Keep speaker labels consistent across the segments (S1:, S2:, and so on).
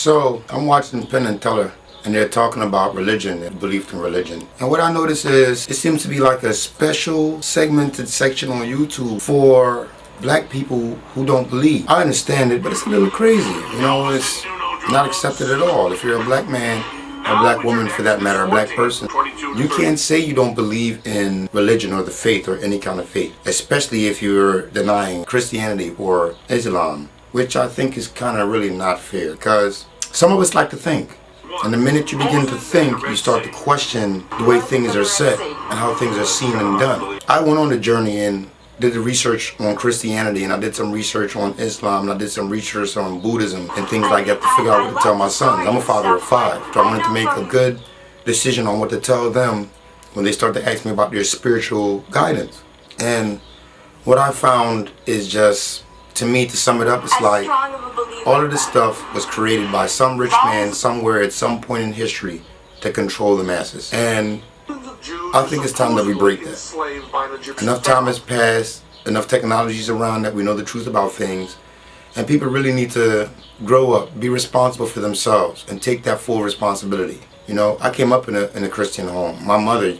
S1: So I'm watching Penn and Teller, and they're talking about religion and belief in religion. And what I notice is it seems to be like a special segmented section on YouTube for black people who don't believe. I understand it, but it's a little crazy. You know, it's not accepted at all. If you're a black man, or a black woman for that matter, a black person, you can't say you don't believe in religion or the faith or any kind of faith, especially if you're denying Christianity or Islam, which I think is kind of really not fair, because some of us like to think. And the minute you begin to think, you start to question the way things are said and how things are seen and done. I went on a journey and did the research on Christianity, and I did some research on Islam, and I did some research on Buddhism and things like that to figure out what to tell my sons. I'm a father of 5, so I wanted to make a good decision on what to tell them when they start to ask me about their spiritual guidance. And what I found is just, to me, to sum it up, it's like all of this stuff was created by some rich man somewhere at some point in history to control the masses. And I think it's time that we break that. Enough time has passed, enough technology's around that we know the truth about things, and people really need to grow up, be responsible for themselves, and take that full responsibility. You know, I came up in a Christian home. My mother,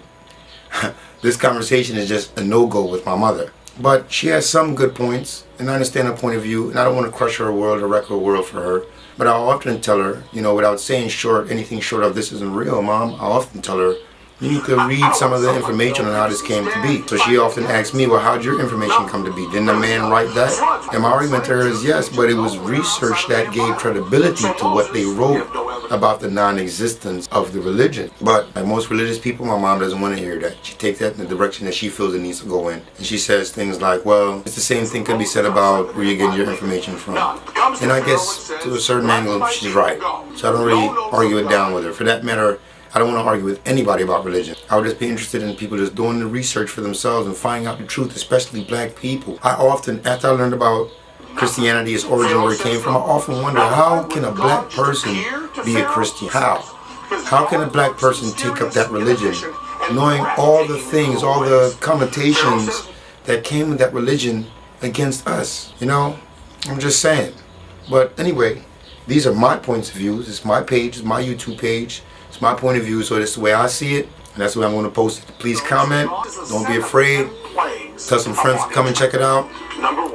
S1: this conversation is just a no-go with my mother. But she has some good points, and I understand her point of view, and I don't want to crush her world or wreck her world for her. But I often tell her, you know, without saying anything short of "this isn't real, Mom," I often tell her, you need to read some of the information on how this came to be. So she often asks me, well, how'd your information come to be? Didn't a man write that? And my argument to her is yes, but it was research that gave credibility to what they wrote about the non-existence of the religion. But like most religious people, my mom doesn't want to hear that. She takes that in the direction that she feels it needs to go in. And she says things like, well, it's the same thing could be said about where you're getting your information from. And I guess to a certain angle, she's right. So I don't really argue it down with her. For that matter, I don't want to argue with anybody about religion. I would just be interested in people just doing the research for themselves and finding out the truth, especially black people. I often, after I learned about Christianity, its origin, where it came from, I often wonder, how can a black person be a Christian? How? How can a black person take up that religion, knowing all the things, all the connotations that came with that religion against us? You know, I'm just saying. But anyway, these are my points of view. It's my page, it's my YouTube page. It's my point of view, so that's the way I see it, and that's the way I'm going to post it. Please comment. Don't be afraid. Tell some friends to come and check it out.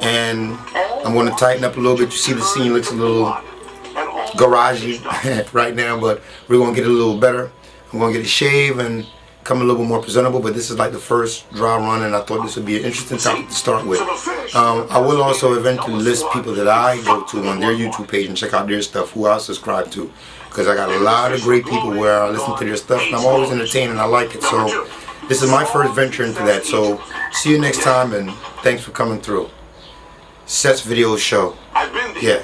S1: And I'm going to tighten up a little bit. You see the scene looks a little garagey right now, but we're going to get it a little better. I'm going to get it shaved and come a little bit more presentable, but this is like the first dry run, and I thought this would be an interesting topic to start with. I will also eventually list people that I go to on their YouTube page and check out their stuff, who I subscribe to, because I got a lot of great people where I listen to their stuff, and I'm always entertained and I like it. So this is my first venture into that. So see you next time, and thanks for coming through. Sess Videoz show. Yeah.